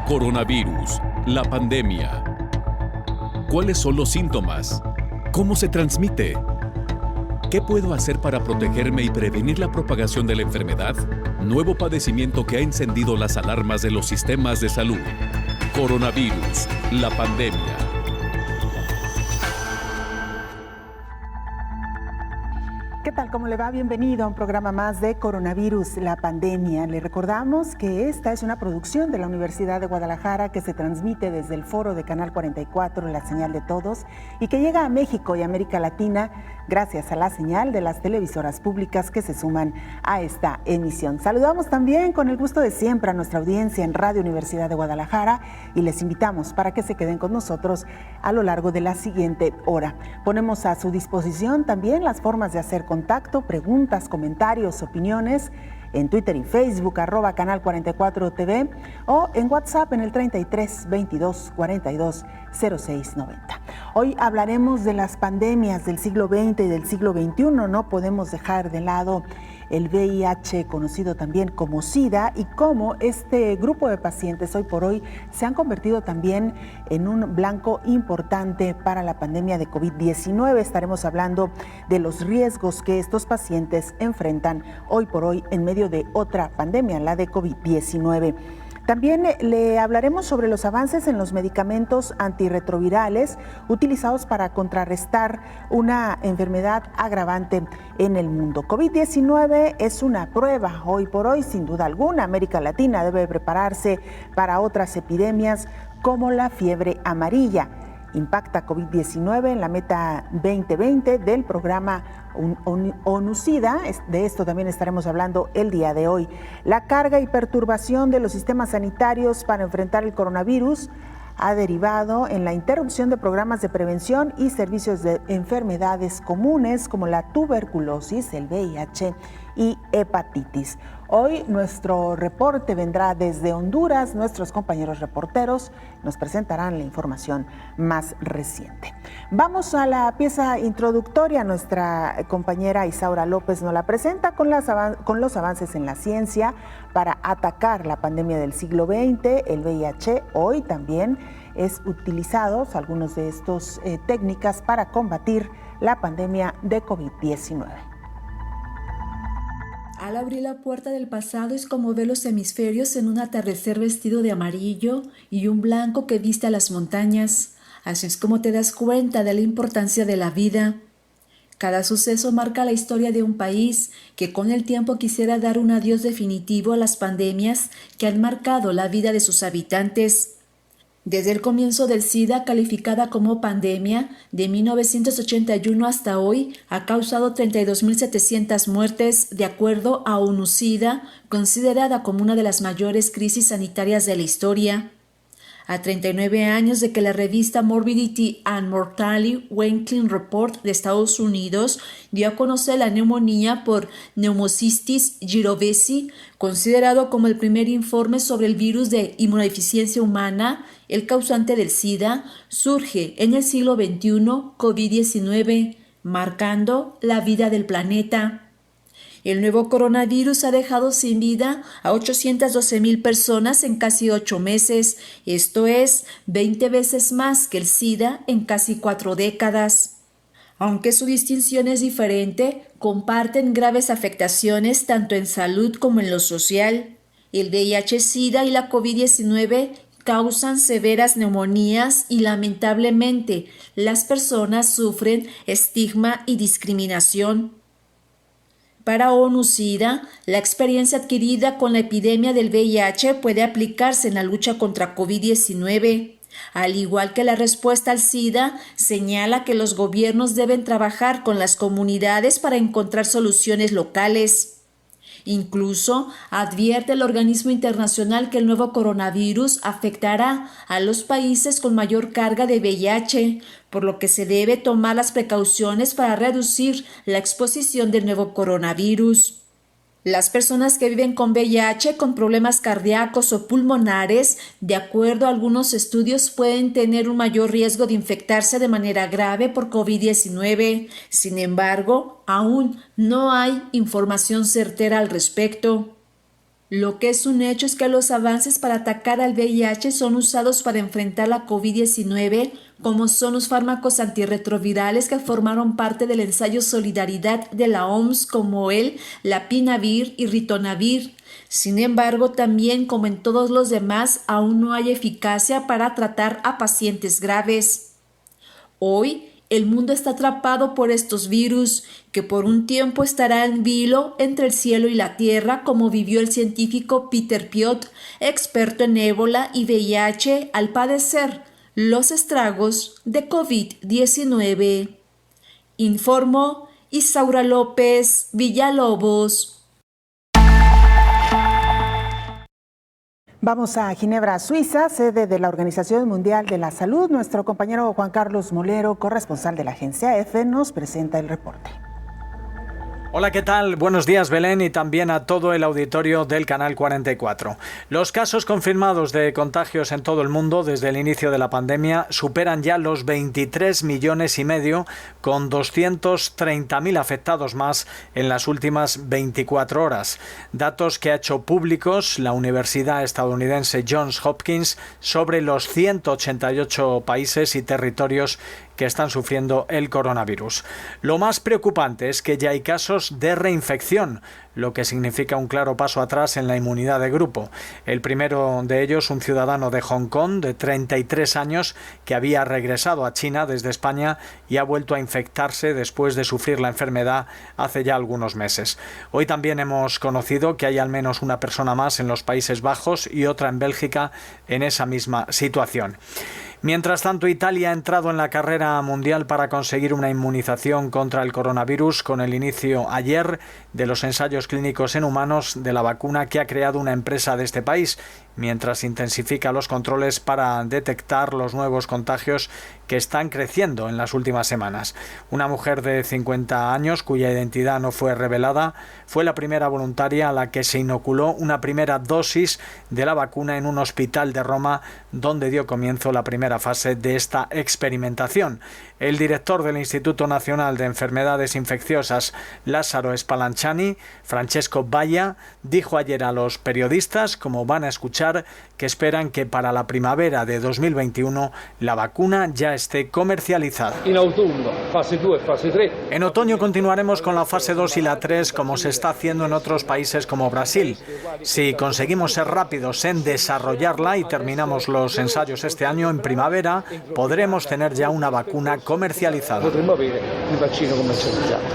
Coronavirus, la pandemia. ¿Cuáles son los síntomas? ¿Cómo se transmite? ¿Qué puedo hacer para protegerme y prevenir la propagación de la enfermedad? Nuevo padecimiento que ha encendido las alarmas de los sistemas de salud. Coronavirus, la pandemia. ¿Qué tal? ¿Cómo le va? Bienvenido a un programa más de Coronavirus, la pandemia. Le recordamos que esta es una producción de la Universidad de Guadalajara que se transmite desde el foro de Canal 44, la señal de todos, y que llega a México y América Latina gracias a la señal de las televisoras públicas que se suman a esta emisión. Saludamos también con el gusto de siempre a nuestra audiencia en Radio Universidad de Guadalajara y les invitamos para que se queden con nosotros a lo largo de la siguiente hora. Ponemos a su disposición también las formas de hacer contacto, preguntas, comentarios, opiniones en Twitter y Facebook, @Canal 44 TV, o en WhatsApp en el 33 22 42 06 90. Hoy hablaremos de las pandemias del siglo XX y del siglo XXI. No podemos dejar de lado el VIH, conocido también como SIDA, y cómo este grupo de pacientes hoy por hoy se han convertido también en un blanco importante para la pandemia de COVID-19. Estaremos hablando de los riesgos que estos pacientes enfrentan hoy por hoy en medio de otra pandemia, la de COVID-19. También le hablaremos sobre los avances en los medicamentos antirretrovirales utilizados para contrarrestar una enfermedad agravante en el mundo. COVID-19 es una prueba hoy por hoy, sin duda alguna. América Latina debe prepararse para otras epidemias como la fiebre amarilla. Impacta COVID-19 en la meta 2020 del programa ONU-SIDA. De esto también estaremos hablando el día de hoy. La carga y perturbación de los sistemas sanitarios para enfrentar el coronavirus ha derivado en la interrupción de programas de prevención y servicios de enfermedades comunes como la tuberculosis, el VIH y hepatitis. Hoy nuestro reporte vendrá desde Honduras. Nuestros compañeros reporteros nos presentarán la información más reciente. Vamos a la pieza introductoria. Nuestra compañera Isaura López nos la presenta con los avances en la ciencia para atacar la pandemia del siglo XX, el VIH. Hoy también es utilizados algunos de estos técnicas para combatir la pandemia de COVID-19. Al abrir la puerta del pasado es como ver los hemisferios en un atardecer vestido de amarillo y un blanco que viste a las montañas. Así es como te das cuenta de la importancia de la vida. Cada suceso marca la historia de un país que con el tiempo quisiera dar un adiós definitivo a las pandemias que han marcado la vida de sus habitantes. Desde el comienzo del SIDA, calificada como pandemia, de 1981 hasta hoy, ha causado 32.700 muertes, de acuerdo a ONU-SIDA, considerada como una de las mayores crisis sanitarias de la historia. A 39 años de que la revista Morbidity and Mortality Weekly Report de Estados Unidos dio a conocer la neumonía por Pneumocystis jirovecii, considerado como el primer informe sobre el virus de inmunodeficiencia humana, el causante del SIDA, surge en el siglo XXI COVID-19, marcando la vida del planeta. El nuevo coronavirus ha dejado sin vida a 812,000 personas en casi 8 meses, esto es 20 veces más que el SIDA en casi 4 décadas. Aunque su distinción es diferente, comparten graves afectaciones tanto en salud como en lo social. El VIH-Sida y la COVID-19 causan severas neumonías y lamentablemente las personas sufren estigma y discriminación. Para ONU-SIDA, la experiencia adquirida con la epidemia del VIH puede aplicarse en la lucha contra COVID-19. Al igual que la respuesta al SIDA, señala que los gobiernos deben trabajar con las comunidades para encontrar soluciones locales. Incluso advierte el organismo internacional que el nuevo coronavirus afectará a los países con mayor carga de VIH, por lo que se debe tomar las precauciones para reducir la exposición del nuevo coronavirus. Las personas que viven con VIH, con problemas cardíacos o pulmonares, de acuerdo a algunos estudios, pueden tener un mayor riesgo de infectarse de manera grave por COVID-19. Sin embargo, aún no hay información certera al respecto. Lo que es un hecho es que los avances para atacar al VIH son usados para enfrentar la COVID-19, como son los fármacos antirretrovirales que formaron parte del ensayo Solidaridad de la OMS, como el Lapinavir y Ritonavir. Sin embargo, también como en todos los demás, aún no hay eficacia para tratar a pacientes graves. Hoy, el mundo está atrapado por estos virus, que por un tiempo estará en vilo entre el cielo y la tierra, como vivió el científico Peter Piot, experto en ébola y VIH, al padecer los estragos de COVID-19. Informó Isaura López Villalobos. Vamos a Ginebra, Suiza, sede de la Organización Mundial de la Salud. Nuestro compañero Juan Carlos Molero, corresponsal de la agencia EFE, nos presenta el reporte. Hola, ¿qué tal? Buenos días, Belén, y también a todo el auditorio del Canal 44. Los casos confirmados de contagios en todo el mundo desde el inicio de la pandemia superan ya los 23,5 millones, con 230.000 afectados más en las últimas 24 horas. Datos que ha hecho públicos la Universidad estadounidense Johns Hopkins sobre los 188 países y territorios que están sufriendo el coronavirus. Lo más preocupante es que ya hay casos de reinfección, lo que significa un claro paso atrás en la inmunidad de grupo. El primero de ellos, un ciudadano de Hong Kong de 33 años que había regresado a China desde España y ha vuelto a infectarse después de sufrir la enfermedad hace ya algunos meses. Hoy también hemos conocido que hay al menos una persona más en los Países Bajos y otra en Bélgica en esa misma situación. Mientras tanto, Italia ha entrado en la carrera mundial para conseguir una inmunización contra el coronavirus con el inicio ayer de los ensayos clínicos en humanos de la vacuna que ha creado una empresa de este país, mientras intensifica los controles para detectar los nuevos contagios que están creciendo en las últimas semanas. Una mujer de 50 años, cuya identidad no fue revelada, fue la primera voluntaria a la que se inoculó una primera dosis de la vacuna en un hospital de Roma, donde dio comienzo la primera fase de esta experimentación. El director del Instituto Nacional de Enfermedades Infecciosas, Lázaro Spallanzani, Francesco Baia, dijo ayer a los periodistas, como van a escuchar, que esperan que para la primavera de 2021 la vacuna ya esté comercializada. En otoño continuaremos con la fase 2 y la 3, como se está haciendo en otros países como Brasil. Si conseguimos ser rápidos en desarrollarla y terminamos los ensayos este año, en primavera podremos tener ya una vacuna comercializada.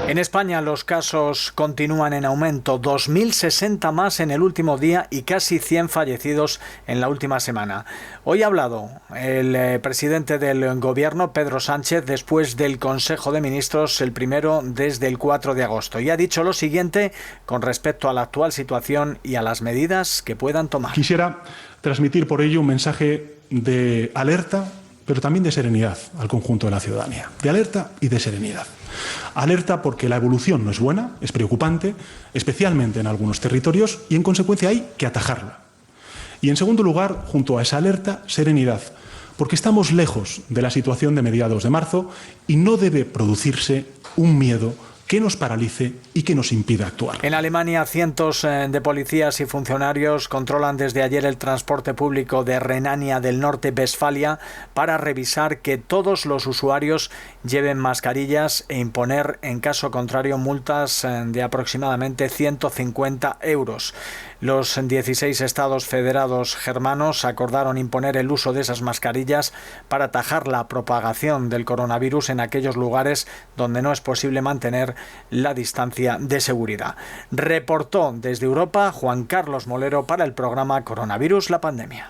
En España los casos continúan en aumento, 2.060 más en el último día y casi 100 fallecidos en la última semana. Hoy ha hablado el presidente del Gobierno, Pedro Sánchez, después del Consejo de Ministros, el primero desde el 4 de agosto, y ha dicho lo siguiente con respecto a la actual situación y a las medidas que puedan tomar. Quisiera transmitir por ello un mensaje de alerta, pero también de serenidad al conjunto de la ciudadanía. De alerta y de serenidad. Alerta porque la evolución no es buena, es preocupante, especialmente en algunos territorios, y en consecuencia hay que atajarla. Y en segundo lugar, junto a esa alerta, serenidad, porque estamos lejos de la situación de mediados de marzo y no debe producirse un miedo que nos paralice y que nos impida actuar. En Alemania, cientos de policías y funcionarios controlan desde ayer el transporte público de Renania del Norte-Westfalia para revisar que todos los usuarios lleven mascarillas e imponer, en caso contrario, multas de aproximadamente 150 euros. Los 16 estados federados germanos acordaron imponer el uso de esas mascarillas para atajar la propagación del coronavirus en aquellos lugares donde no es posible mantener la distancia de seguridad. Reportó desde Europa Juan Carlos Molero para el programa Coronavirus, la pandemia.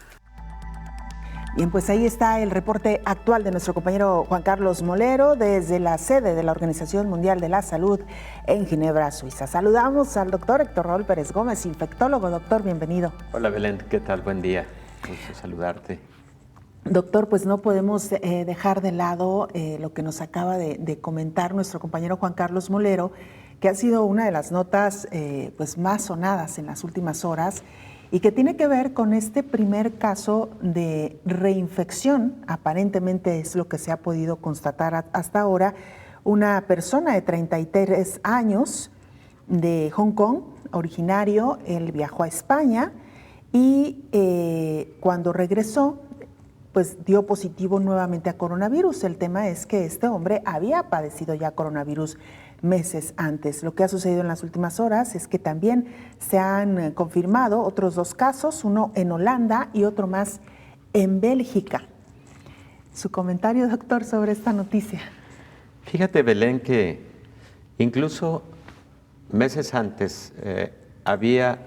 Bien, pues ahí está el reporte actual de nuestro compañero Juan Carlos Molero desde la sede de la Organización Mundial de la Salud en Ginebra, Suiza. Saludamos al doctor Héctor Raúl Pérez Gómez, infectólogo. Doctor, bienvenido. Hola Belén, ¿qué tal? Buen día, gusto saludarte. Doctor, pues no podemos dejar de lado lo que nos acaba de comentar nuestro compañero Juan Carlos Molero, que ha sido una de las notas pues más sonadas en las últimas horas, y que tiene que ver con este primer caso de reinfección, aparentemente es lo que se ha podido constatar hasta ahora, una persona de 33 años de Hong Kong originario, él viajó a España y cuando regresó, pues dio positivo nuevamente a coronavirus. El tema es que este hombre había padecido ya coronavirus meses antes. Lo que ha sucedido en las últimas horas es que también se han confirmado otros 2 casos, uno en Holanda y otro más en Bélgica. Su comentario, doctor, sobre esta noticia. Fíjate, Belén, que incluso meses antes había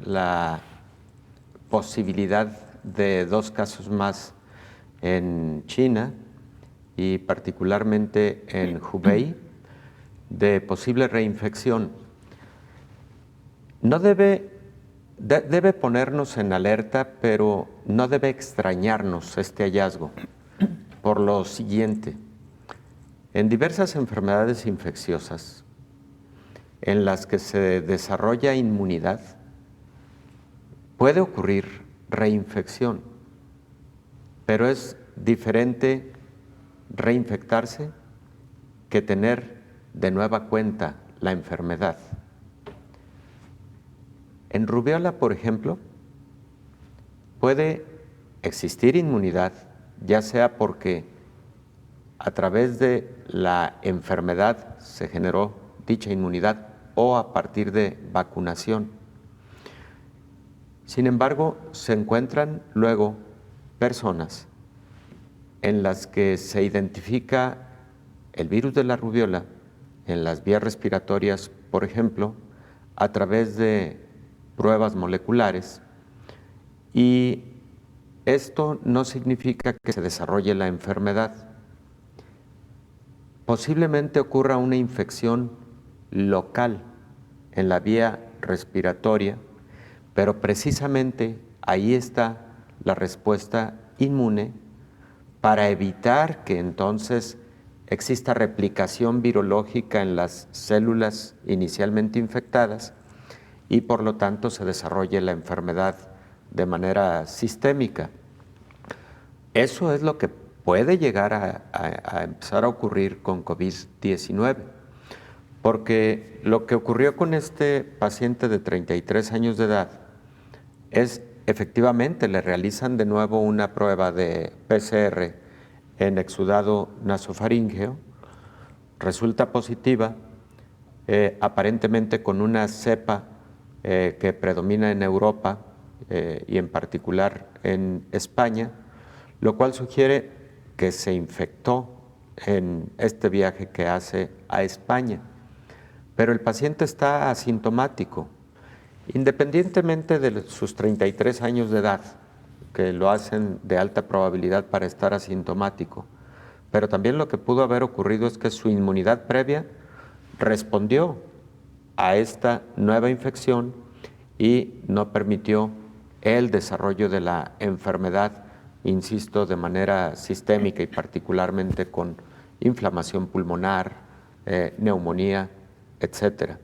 la posibilidad de 2 casos más en China y particularmente en Hubei de posible reinfección. No debe ponernos en alerta, pero no debe extrañarnos este hallazgo por lo siguiente. En diversas enfermedades infecciosas en las que se desarrolla inmunidad, puede ocurrir reinfección, pero es diferente reinfectarse que tener de nueva cuenta la enfermedad. En rubiola, por ejemplo, puede existir inmunidad, ya sea porque a través de la enfermedad se generó dicha inmunidad o a partir de vacunación. Sin embargo, se encuentran luego personas en las que se identifica el virus de la rubiola en las vías respiratorias, por ejemplo, a través de pruebas moleculares, y esto no significa que se desarrolle la enfermedad. Posiblemente ocurra una infección local en la vía respiratoria, pero precisamente ahí está la respuesta inmune para evitar que entonces exista replicación virológica en las células inicialmente infectadas y por lo tanto se desarrolle la enfermedad de manera sistémica. Eso es lo que puede llegar a empezar a ocurrir con COVID-19, porque lo que ocurrió con este paciente de 33 años de edad es efectivamente le realizan de nuevo una prueba de PCR en exudado nasofaríngeo, resulta positiva, aparentemente con una cepa que predomina en Europa y en particular en España, lo cual sugiere que se infectó en este viaje que hace a España. Pero el paciente está asintomático, independientemente de sus 33 años de edad, que lo hacen de alta probabilidad para estar asintomático. Pero también lo que pudo haber ocurrido es que su inmunidad previa respondió a esta nueva infección y no permitió el desarrollo de la enfermedad, insisto, de manera sistémica y particularmente con inflamación pulmonar, neumonía, etc.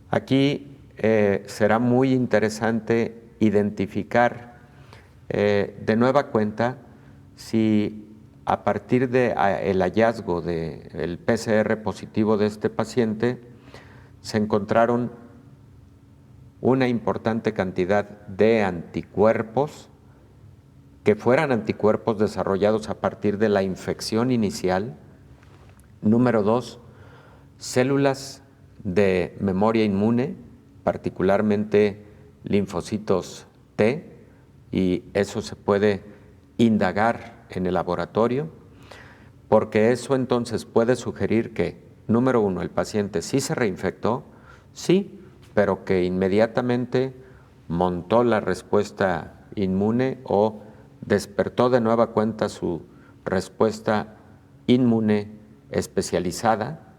Aquí será muy interesante identificar de nueva cuenta si a partir del hallazgo del PCR positivo de este paciente se encontraron una importante cantidad de anticuerpos que fueran anticuerpos desarrollados a partir de la infección inicial. Número 2, células de memoria inmune, particularmente linfocitos T, y eso se puede indagar en el laboratorio, porque eso entonces puede sugerir que, número 1, el paciente sí se reinfectó, sí, pero que inmediatamente montó la respuesta inmune o despertó de nueva cuenta su respuesta inmune especializada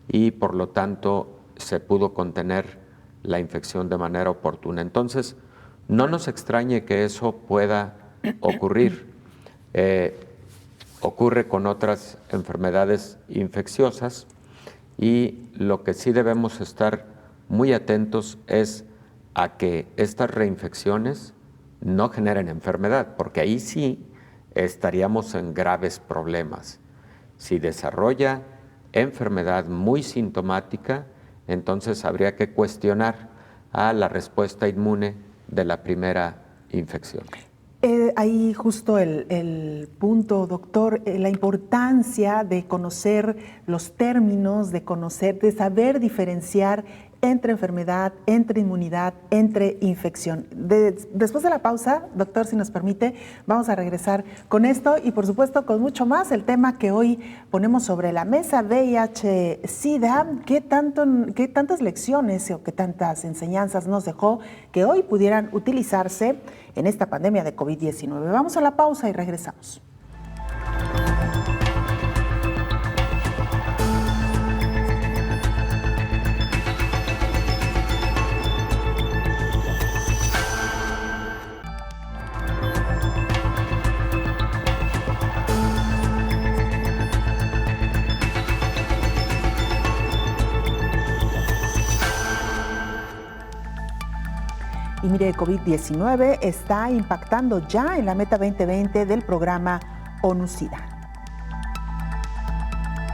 y por lo tanto se pudo contener la infección de manera oportuna. Entonces, no nos extrañe que eso pueda ocurrir. Ocurre con otras enfermedades infecciosas y lo que sí debemos estar muy atentos es a que estas reinfecciones no generen enfermedad, porque ahí sí estaríamos en graves problemas. Si desarrolla enfermedad muy sintomática, Entonces habría que cuestionar a la respuesta inmune de la primera infección. Ahí justo el punto, doctor, la importancia de conocer los términos, de saber diferenciar entre enfermedad, entre inmunidad, entre infección. Después de la pausa, doctor, si nos permite, vamos a regresar con esto y por supuesto con mucho más, el tema que hoy ponemos sobre la mesa, VIH-Sida, ¿qué tantas lecciones o qué tantas enseñanzas nos dejó que hoy pudieran utilizarse en esta pandemia de COVID-19? Vamos a la pausa y regresamos. Y mire, COVID-19 está impactando ya en la meta 2020 del programa ONU-SIDA.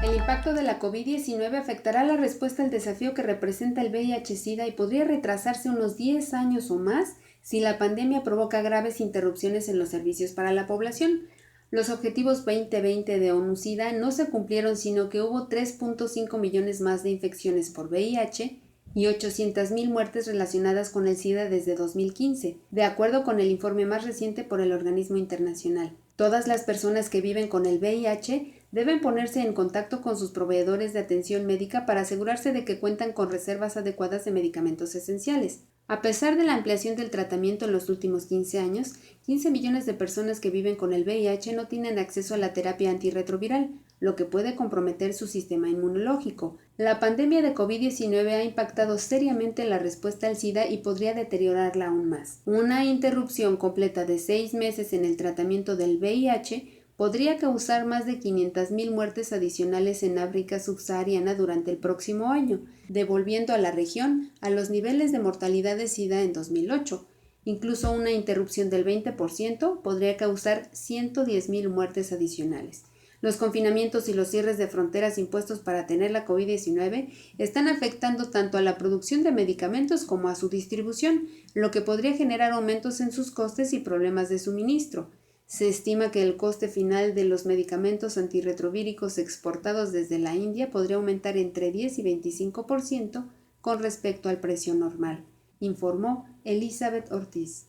El impacto de la COVID-19 afectará la respuesta al desafío que representa el VIH-Sida y podría retrasarse unos 10 años o más si la pandemia provoca graves interrupciones en los servicios para la población. Los objetivos 2020 de ONU-SIDA no se cumplieron, sino que hubo 3.5 millones más de infecciones por VIH y 800,000 muertes relacionadas con el SIDA desde 2015, de acuerdo con el informe más reciente por el organismo internacional. Todas las personas que viven con el VIH deben ponerse en contacto con sus proveedores de atención médica para asegurarse de que cuentan con reservas adecuadas de medicamentos esenciales. A pesar de la ampliación del tratamiento en los últimos 15 años, 15 millones de personas que viven con el VIH no tienen acceso a la terapia antirretroviral, lo que puede comprometer su sistema inmunológico. La pandemia de COVID-19 ha impactado seriamente la respuesta al SIDA y podría deteriorarla aún más. Una interrupción completa de 6 meses en el tratamiento del VIH podría causar más de 500,000 muertes adicionales en África subsahariana durante el próximo año, devolviendo a la región a los niveles de mortalidad de SIDA en 2008. Incluso una interrupción del 20% podría causar 110,000 muertes adicionales. Los confinamientos y los cierres de fronteras impuestos para atender la COVID-19 están afectando tanto a la producción de medicamentos como a su distribución, lo que podría generar aumentos en sus costes y problemas de suministro. Se estima que el coste final de los medicamentos antirretrovíricos exportados desde la India podría aumentar entre 10 y 25% con respecto al precio normal, informó Elizabeth Ortiz.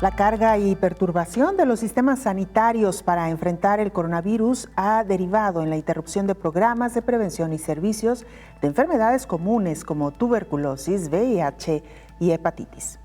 La carga y perturbación de los sistemas sanitarios para enfrentar el coronavirus ha derivado en la interrupción de programas de prevención y servicios de enfermedades comunes como tuberculosis, VIH y hepatitis.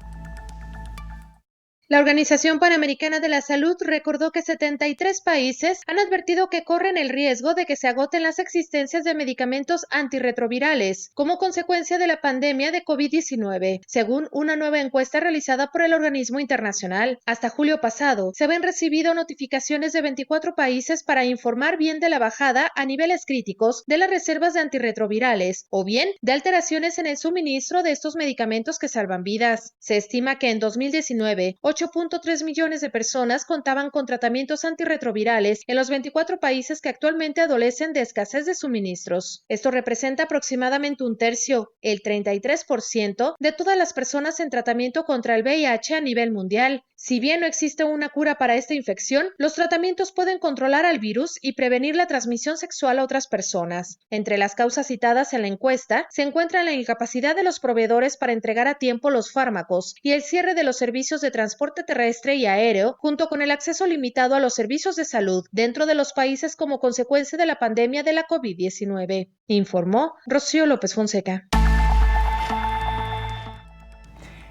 La Organización Panamericana de la Salud recordó que 73 países han advertido que corren el riesgo de que se agoten las existencias de medicamentos antirretrovirales como consecuencia de la pandemia de COVID-19, según una nueva encuesta realizada por el organismo internacional. Hasta julio pasado, se habían recibido notificaciones de 24 países para informar bien de la bajada a niveles críticos de las reservas de antirretrovirales o bien de alteraciones en el suministro de estos medicamentos que salvan vidas. Se estima que en 2019, 8.3 millones de personas contaban con tratamientos antirretrovirales en los 24 países que actualmente adolecen de escasez de suministros. Esto representa aproximadamente un tercio, el 33% de todas las personas en tratamiento contra el VIH a nivel mundial. Si bien no existe una cura para esta infección, los tratamientos pueden controlar al virus y prevenir la transmisión sexual a otras personas. Entre las causas citadas en la encuesta se encuentra la incapacidad de los proveedores para entregar a tiempo los fármacos y el cierre de los servicios de transporte terrestre y aéreo, junto con el acceso limitado a los servicios de salud dentro de los países como consecuencia de la pandemia de la COVID-19, informó Rocío López Fonseca.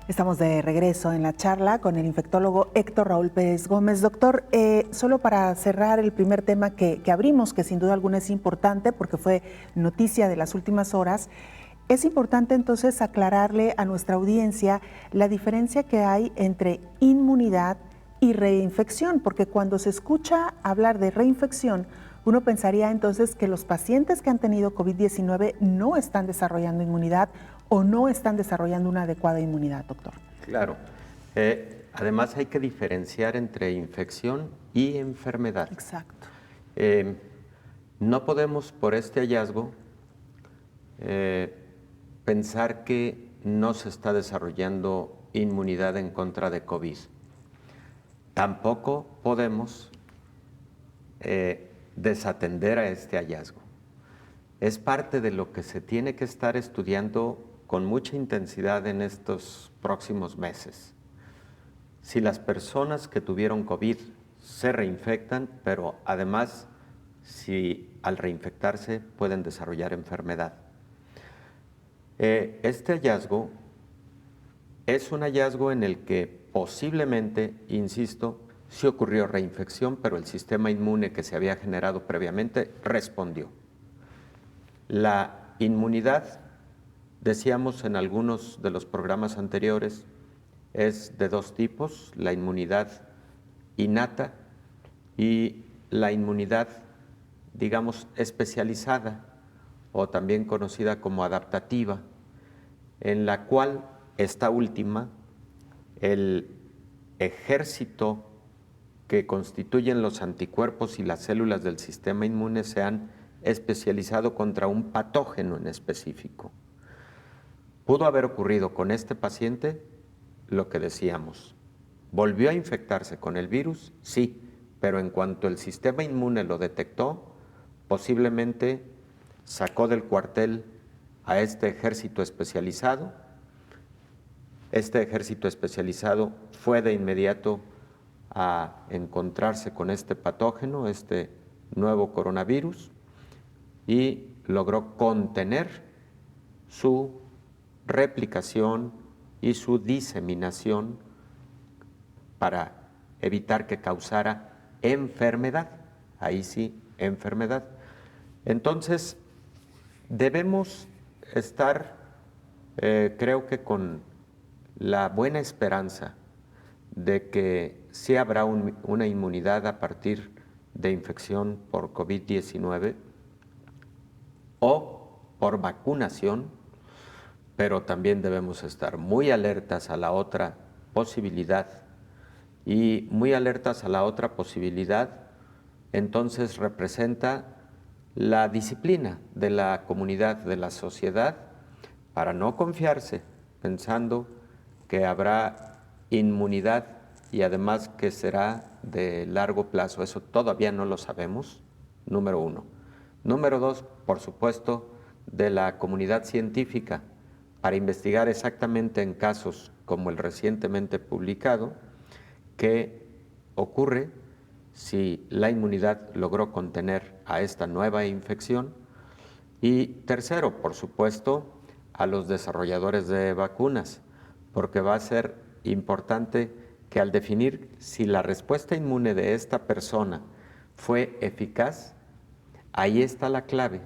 Estamos de regreso en la charla con el infectólogo Héctor Raúl Pérez Gómez. Doctor, solo para cerrar el primer tema que abrimos, que sin duda alguna es importante porque fue noticia de las últimas horas, es importante entonces aclararle a nuestra audiencia la diferencia que hay entre inmunidad y reinfección, porque cuando se escucha hablar de reinfección, uno pensaría entonces que los pacientes que han tenido COVID-19 no están desarrollando inmunidad o no están desarrollando una adecuada inmunidad, doctor. Claro. Además hay que diferenciar entre infección y enfermedad. Exacto. No podemos por este hallazgo pensar que no se está desarrollando inmunidad en contra de COVID. Tampoco podemos desatender a este hallazgo. Es parte de lo que se tiene que estar estudiando con mucha intensidad en estos próximos meses. Si las personas que tuvieron COVID se reinfectan, pero además si al reinfectarse pueden desarrollar enfermedad. Este hallazgo es un hallazgo en el que posiblemente, insisto, sí ocurrió reinfección, pero el sistema inmune que se había generado previamente respondió. La inmunidad, decíamos en algunos de los programas anteriores, es de dos tipos, la inmunidad innata y la inmunidad, digamos, especializada o también conocida como adaptativa, en la cual esta última, el ejército que constituyen los anticuerpos y las células del sistema inmune se han especializado contra un patógeno en específico. ¿Pudo haber ocurrido con este paciente? Lo que decíamos, ¿volvió a infectarse con el virus? Sí, pero en cuanto el sistema inmune lo detectó, posiblemente sacó del cuartel a este ejército especializado. Este ejército especializado fue de inmediato a encontrarse con este patógeno, este nuevo coronavirus, y logró contener su replicación y su diseminación para evitar que causara enfermedad. Ahí sí, enfermedad. Entonces, debemos estar, creo que con la buena esperanza de que sí habrá una inmunidad a partir de infección por COVID-19 o por vacunación, pero también debemos estar muy alertas a la otra posibilidad. Y muy alertas a la otra posibilidad, entonces representa la disciplina de la comunidad, de la sociedad, para no confiarse pensando que habrá inmunidad y además que será de largo plazo. Eso todavía no lo sabemos, número uno. Número dos, por supuesto, de la comunidad científica, para investigar exactamente en casos como el recientemente publicado, qué ocurre si la inmunidad logró contener a esta nueva infección. Y tercero, por supuesto, a los desarrolladores de vacunas, porque va a ser importante que al definir si la respuesta inmune de esta persona fue eficaz, ahí está la clave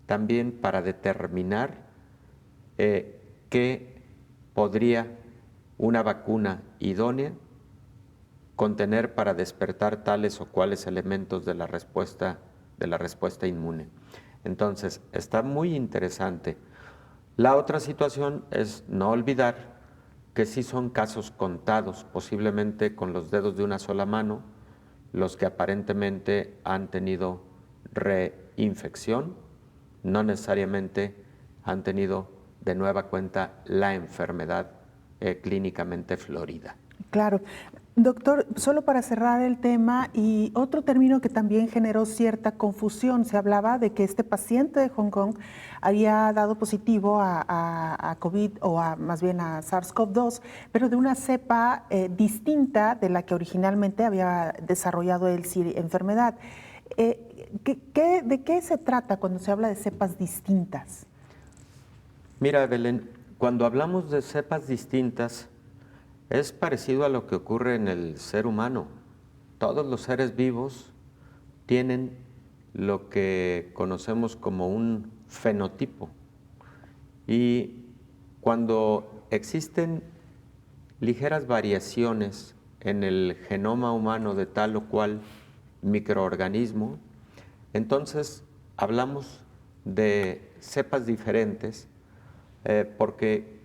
también para determinar qué podría una vacuna idónea contener para despertar tales o cuales elementos de la respuesta inmune. Entonces, está muy interesante. La otra situación es no olvidar que sí son casos contados, posiblemente con los dedos de una sola mano, los que aparentemente han tenido reinfección, no necesariamente han tenido de nueva cuenta la enfermedad clínicamente florida. Claro. Doctor, solo para cerrar el tema, y otro término que también generó cierta confusión, se hablaba de que este paciente de Hong Kong había dado positivo a COVID o más bien a SARS-CoV-2, pero de una cepa distinta de la que originalmente había desarrollado él enfermedad. ¿De qué se trata cuando se habla de cepas distintas? Mira, Belén, cuando hablamos de cepas distintas, es parecido a lo que ocurre en el ser humano. Todos los seres vivos tienen lo que conocemos como un fenotipo. Y cuando existen ligeras variaciones en el genoma humano de tal o cual microorganismo, entonces hablamos de cepas diferentes porque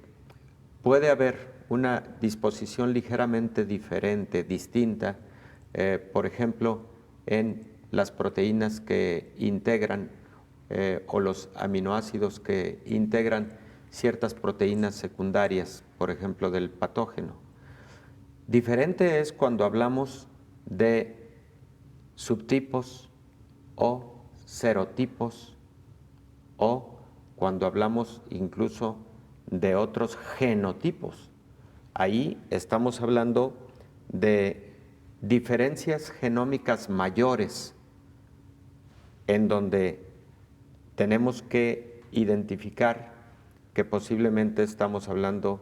puede haber una disposición ligeramente diferente, distinta, por ejemplo, en las proteínas que integran o los aminoácidos que integran ciertas proteínas secundarias, por ejemplo, del patógeno. Diferente es cuando hablamos de subtipos o serotipos, o cuando hablamos incluso de otros genotipos. Ahí estamos hablando de diferencias genómicas mayores, en donde tenemos que identificar que posiblemente estamos hablando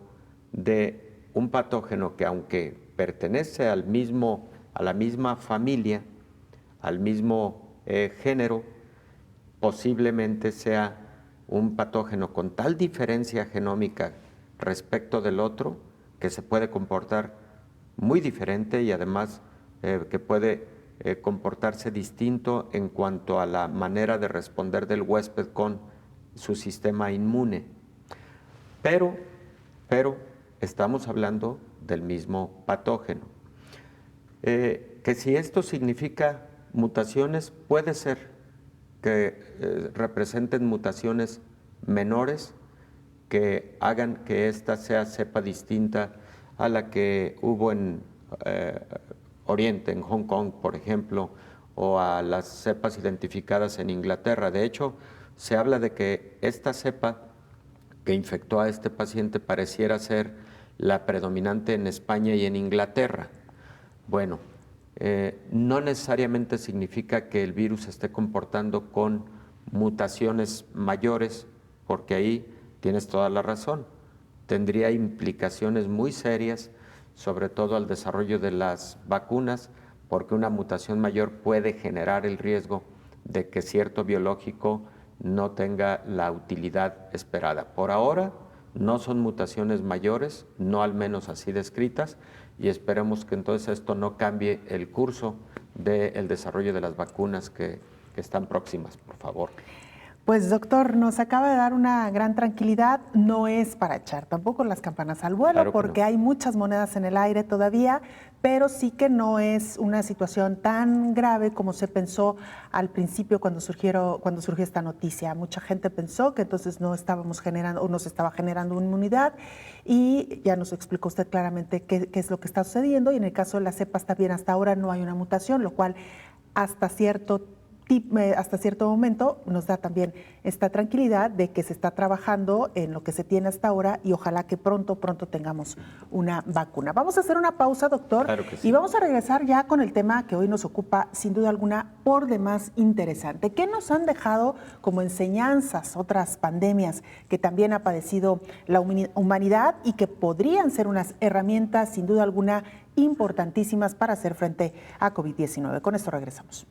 de un patógeno que, aunque pertenece a la misma familia, al mismo género, posiblemente sea un patógeno con tal diferencia genómica respecto del otro que se puede comportar muy diferente y además que puede comportarse distinto en cuanto a la manera de responder del huésped con su sistema inmune. Pero estamos hablando del mismo patógeno. Que si esto significa mutaciones, puede ser que representen mutaciones menores que hagan que esta sea cepa distinta a la que hubo en Oriente, en Hong Kong, por ejemplo, o a las cepas identificadas en Inglaterra. De hecho, se habla de que esta cepa que infectó a este paciente pareciera ser la predominante en España y en Inglaterra. Bueno, no necesariamente significa que el virus se esté comportando con mutaciones mayores, porque ahí tienes toda la razón. Tendría implicaciones muy serias, sobre todo al desarrollo de las vacunas, porque una mutación mayor puede generar el riesgo de que cierto biológico no tenga la utilidad esperada. Por ahora no son mutaciones mayores, no al menos así descritas, y esperemos que entonces esto no cambie el curso del desarrollo de las vacunas que están próximas, por favor. Pues doctor, nos acaba de dar una gran tranquilidad. No es para echar tampoco las campanas al vuelo, claro, porque no. Hay muchas monedas en el aire todavía, pero sí que no es una situación tan grave como se pensó al principio cuando surgió esta noticia. Mucha gente pensó que entonces no estábamos generando o no se estaba generando inmunidad, y ya nos explicó usted claramente qué es lo que está sucediendo, y en el caso de las cepas también hasta ahora no hay una mutación, lo cual hasta cierto momento nos da también esta tranquilidad de que se está trabajando en lo que se tiene hasta ahora, y ojalá que pronto tengamos una vacuna. Vamos a hacer una pausa, doctor, claro que sí, y vamos a regresar ya con el tema que hoy nos ocupa, sin duda alguna, por demás interesante. ¿Qué nos han dejado como enseñanzas otras pandemias que también ha padecido la humanidad y que podrían ser unas herramientas, sin duda alguna, importantísimas para hacer frente a COVID-19? Con esto regresamos.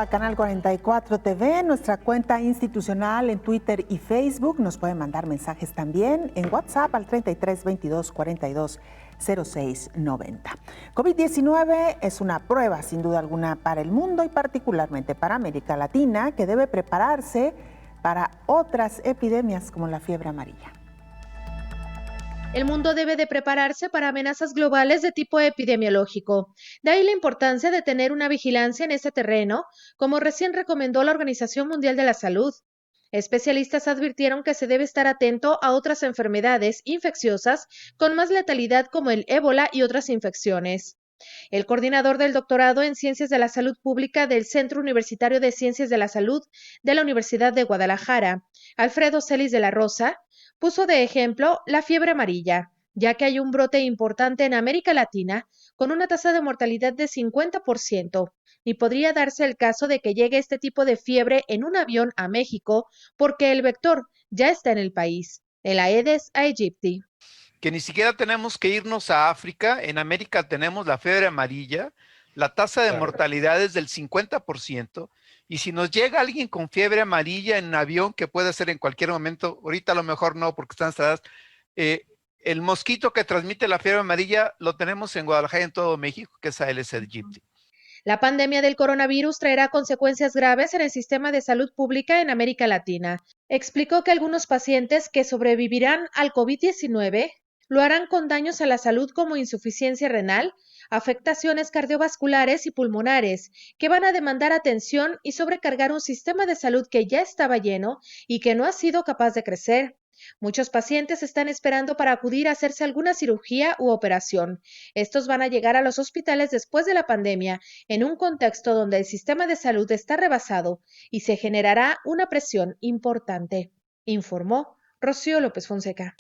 @Canal 44 TV, nuestra cuenta institucional en Twitter y Facebook. Nos pueden mandar mensajes también en WhatsApp al 33 22 42 06 90. COVID-19 es una prueba, sin duda alguna, para el mundo y particularmente para América Latina, que debe prepararse para otras epidemias como la fiebre amarilla. El mundo debe de prepararse para amenazas globales de tipo epidemiológico. De ahí la importancia de tener una vigilancia en este terreno, como recién recomendó la Organización Mundial de la Salud. Especialistas advirtieron que se debe estar atento a otras enfermedades infecciosas con más letalidad como el ébola y otras infecciones. El coordinador del doctorado en Ciencias de la Salud Pública del Centro Universitario de Ciencias de la Salud de la Universidad de Guadalajara, Alfredo Celis de la Rosa, puso de ejemplo la fiebre amarilla, ya que hay un brote importante en América Latina con una tasa de mortalidad de 50%, y podría darse el caso de que llegue este tipo de fiebre en un avión a México porque el vector ya está en el país, el Aedes aegypti. Que ni siquiera tenemos que irnos a África. En América tenemos la fiebre amarilla, la tasa de mortalidad es del 50%, y si nos llega alguien con fiebre amarilla en un avión, que puede ser en cualquier momento, ahorita a lo mejor no porque están cerradas, El mosquito que transmite la fiebre amarilla lo tenemos en Guadalajara y en todo México, que es Aedes aegypti. La pandemia del coronavirus traerá consecuencias graves en el sistema de salud pública en América Latina. Explicó que algunos pacientes que sobrevivirán al COVID-19 lo harán con daños a la salud como insuficiencia renal, afectaciones cardiovasculares y pulmonares, que van a demandar atención y sobrecargar un sistema de salud que ya estaba lleno y que no ha sido capaz de crecer. Muchos pacientes están esperando para acudir a hacerse alguna cirugía u operación. Estos van a llegar a los hospitales después de la pandemia, en un contexto donde el sistema de salud está rebasado y se generará una presión importante, informó Rocío López Fonseca.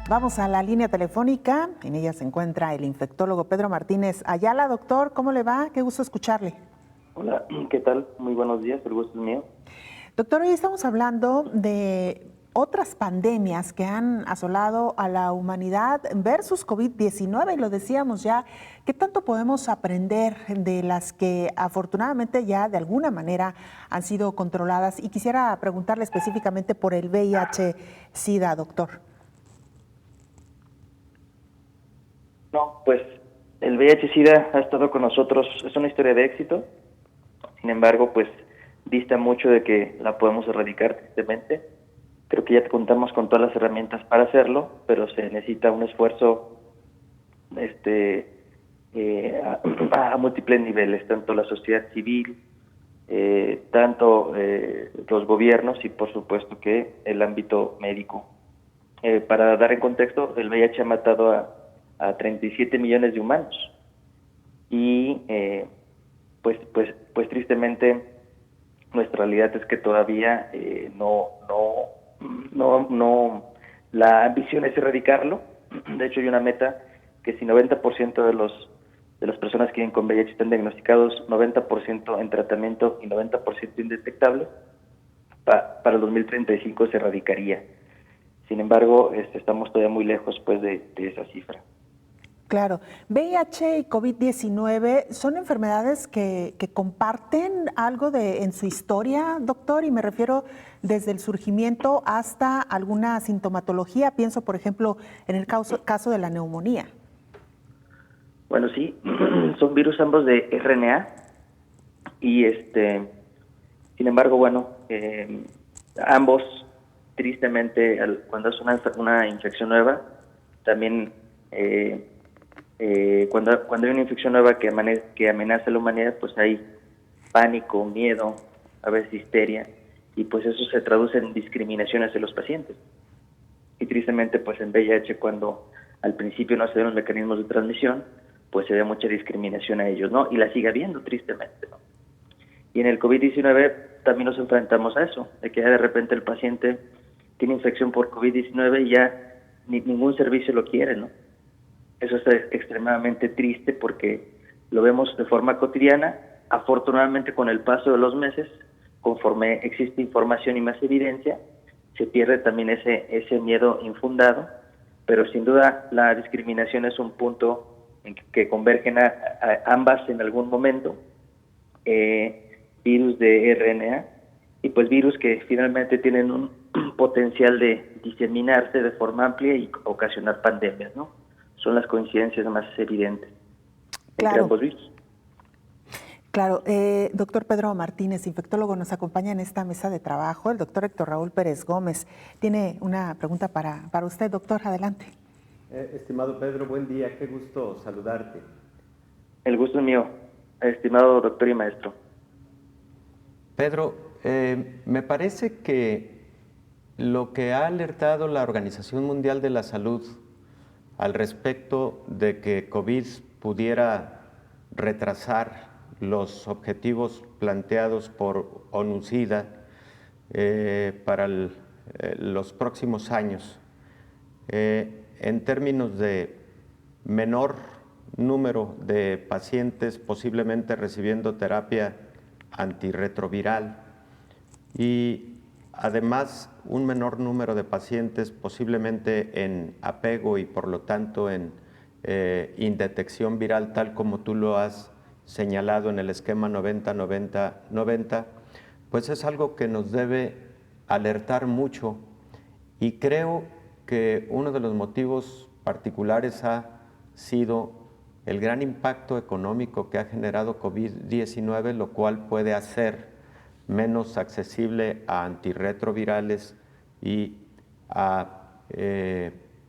Vamos a la línea telefónica. En ella se encuentra el infectólogo Pedro Martínez Ayala. Doctor, ¿cómo le va? Qué gusto escucharle. Hola, ¿qué tal? Muy buenos días, el gusto es mío. Doctor, hoy estamos hablando de otras pandemias que han asolado a la humanidad versus COVID-19 y lo decíamos ya, ¿qué tanto podemos aprender de las que afortunadamente ya de alguna manera han sido controladas? Y quisiera preguntarle específicamente por el VIH-Sida, doctor. No, pues el VIH-Sida ha estado con nosotros, es una historia de éxito, sin embargo, pues dista mucho de que la podemos erradicar tristemente. Creo que ya contamos con todas las herramientas para hacerlo, pero se necesita un esfuerzo a múltiples niveles, tanto la sociedad civil, tanto los gobiernos y por supuesto que el ámbito médico. Para dar en contexto, el VIH ha matado a 37 millones de humanos y pues tristemente nuestra realidad es que todavía no, la ambición es erradicarlo. De hecho hay una meta que si 90% de las personas que viven con VIH están diagnosticados, 90% en tratamiento y 90% indetectable, para el 2035 se erradicaría. Sin embargo, estamos todavía muy lejos pues de esa cifra. Claro, VIH y COVID-19 son enfermedades que comparten algo en su historia, doctor, y me refiero desde el surgimiento hasta alguna sintomatología. Pienso, por ejemplo, en el caso de la neumonía. Bueno, sí, son virus ambos de RNA y sin embargo, bueno, ambos tristemente cuando es una infección nueva, también cuando hay una infección nueva que amenaza a la humanidad, pues hay pánico, miedo, a veces histeria, y pues eso se traduce en discriminación hacia los pacientes. Y tristemente, pues en VIH, cuando al principio no se ven los mecanismos de transmisión, pues se ve mucha discriminación a ellos, ¿no? Y la sigue habiendo, tristemente, ¿no? Y en el COVID-19 también nos enfrentamos a eso, de que ya de repente el paciente tiene infección por COVID-19 y ya ningún servicio lo quiere, ¿no? Eso es extremadamente triste porque lo vemos de forma cotidiana. Afortunadamente, con el paso de los meses, conforme existe información y más evidencia, se pierde también ese miedo infundado, pero sin duda la discriminación es un punto en que convergen a ambas en algún momento, virus de RNA y pues virus que finalmente tienen un potencial de diseminarse de forma amplia y ocasionar pandemias, ¿no? Son las coincidencias más evidentes entre ambos virus. Claro, doctor Pedro Martínez, infectólogo, nos acompaña en esta mesa de trabajo. El doctor Héctor Raúl Pérez Gómez tiene una pregunta para usted, doctor, adelante. Estimado Pedro, buen día, qué gusto saludarte. El gusto es mío, estimado doctor y maestro. Pedro, me parece que lo que ha alertado la Organización Mundial de la Salud al respecto de que COVID pudiera retrasar los objetivos planteados por ONU-SIDA para los próximos años, en términos de menor número de pacientes posiblemente recibiendo terapia antirretroviral y además un menor número de pacientes posiblemente en apego y por lo tanto en indetección viral, tal como tú lo has señalado en el esquema 90-90-90, pues es algo que nos debe alertar mucho Y creo que uno de los motivos particulares ha sido el gran impacto económico que ha generado COVID-19, lo cual puede hacer menos accesible a antirretrovirales y a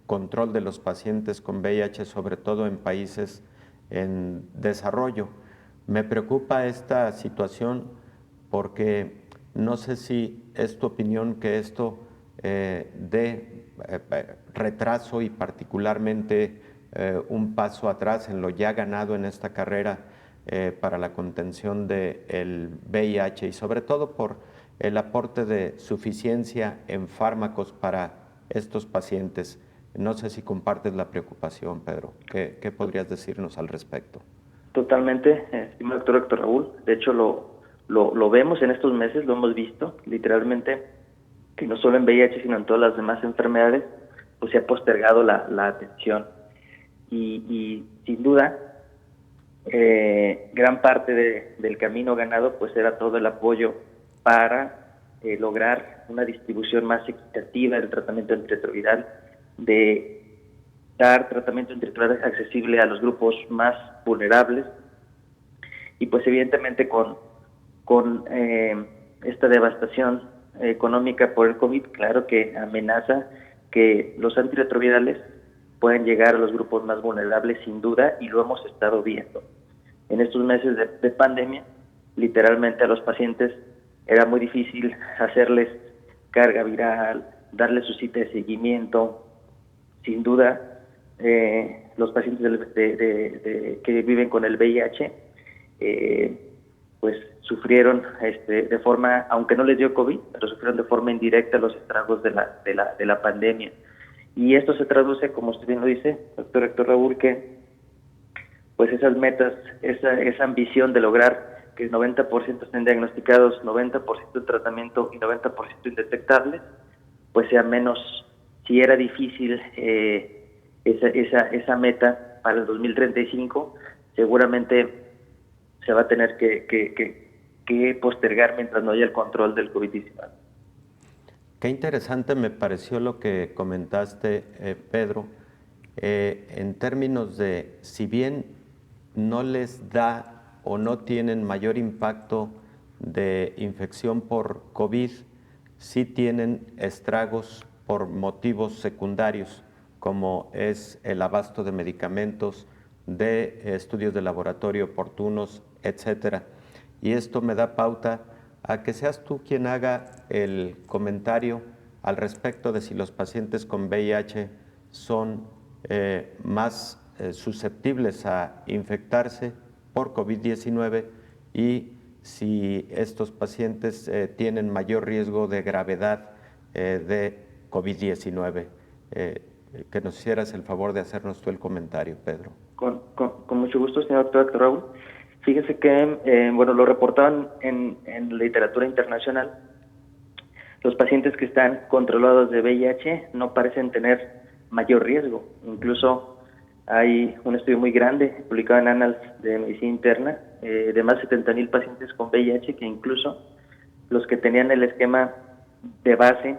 control de los pacientes con VIH, sobre todo en países en desarrollo. Me preocupa esta situación porque no sé si es tu opinión que esto dé retraso y particularmente un paso atrás en lo ya ganado en esta carrera para la contención del VIH y sobre todo por el aporte de suficiencia en fármacos para estos pacientes. No sé si compartes la preocupación, Pedro. ¿Qué podrías decirnos al respecto? Totalmente, estimado doctor Héctor Raúl. De hecho, lo vemos en estos meses, lo hemos visto, literalmente, que no solo en VIH, sino en todas las demás enfermedades, pues se ha postergado la atención. Y sin duda, gran parte del camino ganado, pues era todo el apoyo para lograr una distribución más equitativa del tratamiento antirretroviral, de dar tratamiento antirretroviral accesible a los grupos más vulnerables, y pues evidentemente con esta devastación económica por el COVID, claro que amenaza que los antirretrovirales pueden llegar a los grupos más vulnerables sin duda, y lo hemos estado viendo. En estos meses de pandemia, literalmente a los pacientes era muy difícil hacerles carga viral, darles su cita de seguimiento. Sin duda, los pacientes que viven con el VIH, pues sufrieron de forma, aunque no les dio COVID, pero sufrieron de forma indirecta los estragos de la pandemia. Y esto se traduce, como usted bien lo dice, doctor Héctor Raúl, que pues esas metas, esa ambición de lograr que el 90% estén diagnosticados, 90% en tratamiento y 90% indetectables, pues sea menos. Si era difícil esa meta para el 2035, seguramente se va a tener que postergar mientras no haya el control del COVID-19. Qué interesante me pareció lo que comentaste, Pedro, en términos de, si bien no les da o no tienen mayor impacto de infección por COVID, sí tienen estragos por motivos secundarios, como es el abasto de medicamentos, de estudios de laboratorio oportunos, etcétera. Y esto me da pauta a que seas tú quien haga el comentario al respecto de si los pacientes con VIH son más susceptibles a infectarse por COVID-19 y si estos pacientes tienen mayor riesgo de gravedad de COVID-19. Que nos hicieras el favor de hacernos tú el comentario, Pedro. Con mucho gusto, señor doctor Raúl. Fíjese que, lo reportaban en literatura internacional, los pacientes que están controlados de VIH no parecen tener mayor riesgo. Incluso hay un estudio muy grande publicado en Annals de Medicina Interna de más de 70,000 pacientes con VIH, que incluso los que tenían el esquema de base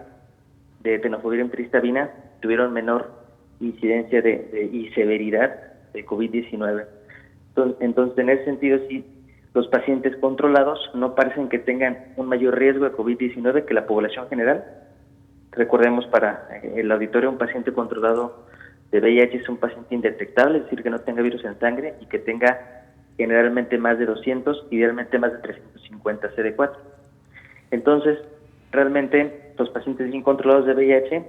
de tenofovir empiristabina tuvieron menor incidencia y severidad de COVID-19. Entonces, en ese sentido, sí, los pacientes controlados no parecen que tengan un mayor riesgo de COVID-19 que la población general. Recordemos, para el auditorio, un paciente controlado de VIH es un paciente indetectable, es decir, que no tenga virus en sangre y que tenga generalmente más de 200, idealmente más de 350 CD4. Entonces, realmente, los pacientes bien controlados de VIH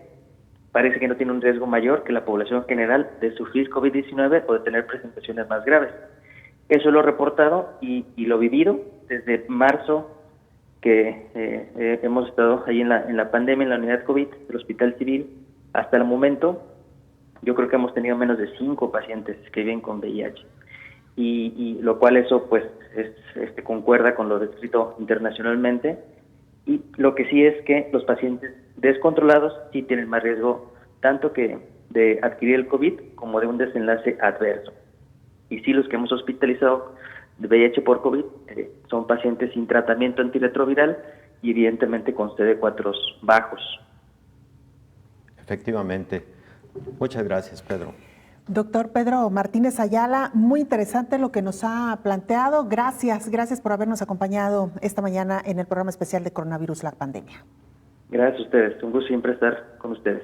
parece que no tienen un riesgo mayor que la población general de sufrir COVID-19 o de tener presentaciones más graves. Eso lo he reportado y lo vivido desde marzo, que hemos estado ahí en la pandemia, en la unidad COVID del Hospital Civil. Hasta el momento, yo creo que hemos tenido menos de 5 pacientes que viven con VIH. Y lo cual eso pues concuerda con lo descrito internacionalmente. Y lo que sí es que los pacientes descontrolados sí tienen más riesgo tanto que de adquirir el COVID como de un desenlace adverso. Y sí, los que hemos hospitalizado de VIH por COVID son pacientes sin tratamiento antirretroviral y evidentemente con CD4 bajos. Efectivamente. Muchas gracias, Pedro. Doctor Pedro Martínez Ayala, muy interesante lo que nos ha planteado. Gracias por habernos acompañado esta mañana en el programa especial de Coronavirus, la pandemia. Gracias a ustedes, un gusto siempre estar con ustedes.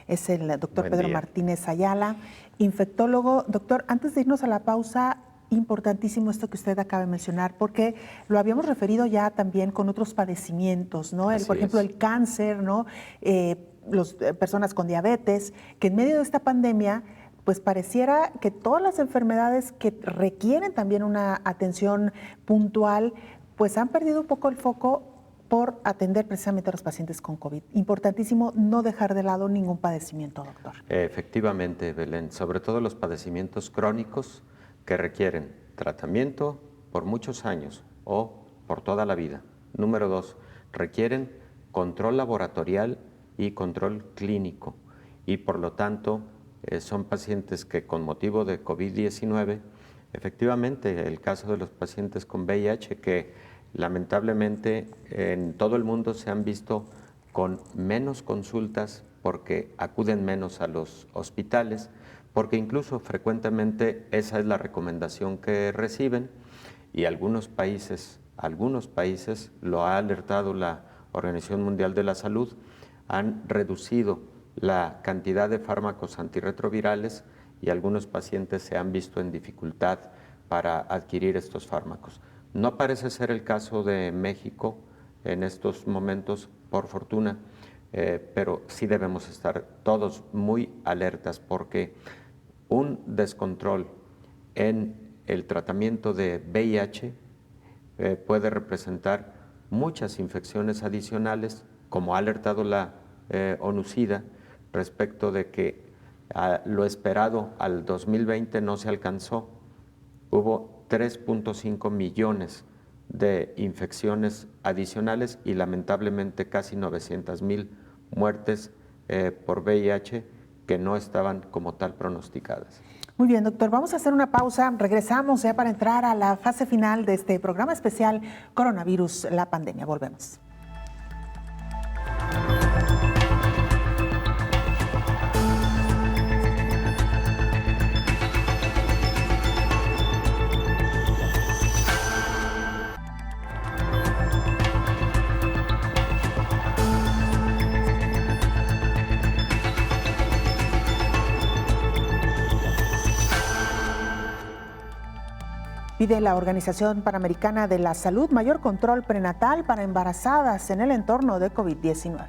Es el doctor Pedro Martínez Ayala, infectólogo. Doctor, antes de irnos a la pausa, importantísimo esto que usted acaba de mencionar, porque lo habíamos referido ya también con otros padecimientos, ¿no? Por ejemplo, el cáncer, ¿no? Las personas con diabetes, que en medio de esta pandemia, pues pareciera que todas las enfermedades que requieren también una atención puntual, pues han perdido un poco el foco por atender precisamente a los pacientes con COVID. Importantísimo no dejar de lado ningún padecimiento, doctor. Efectivamente, Belén, sobre todo los padecimientos crónicos que requieren tratamiento por muchos años o por toda la vida. Número 2, requieren control laboratorial y control clínico y por lo tanto son pacientes que con motivo de COVID-19, efectivamente el caso de los pacientes con VIH que lamentablemente en todo el mundo se han visto con menos consultas porque acuden menos a los hospitales, porque incluso frecuentemente esa es la recomendación que reciben y algunos países lo ha alertado la Organización Mundial de la Salud, han reducido la cantidad de fármacos antirretrovirales y algunos pacientes se han visto en dificultad para adquirir estos fármacos. No parece ser el caso de México en estos momentos, por fortuna, pero sí debemos estar todos muy alertas porque un descontrol en el tratamiento de VIH puede representar muchas infecciones adicionales, como ha alertado la ONU-SIDA, respecto de que lo esperado al 2020 no se alcanzó. Hubo 3.5 millones de infecciones adicionales y lamentablemente casi 900,000 muertes por VIH que no estaban como tal pronosticadas. Muy bien, doctor, vamos a hacer una pausa. Regresamos ya para entrar a la fase final de este programa especial Coronavirus, la pandemia. Volvemos. Pide la Organización Panamericana de la Salud mayor control prenatal para embarazadas en el entorno de COVID-19.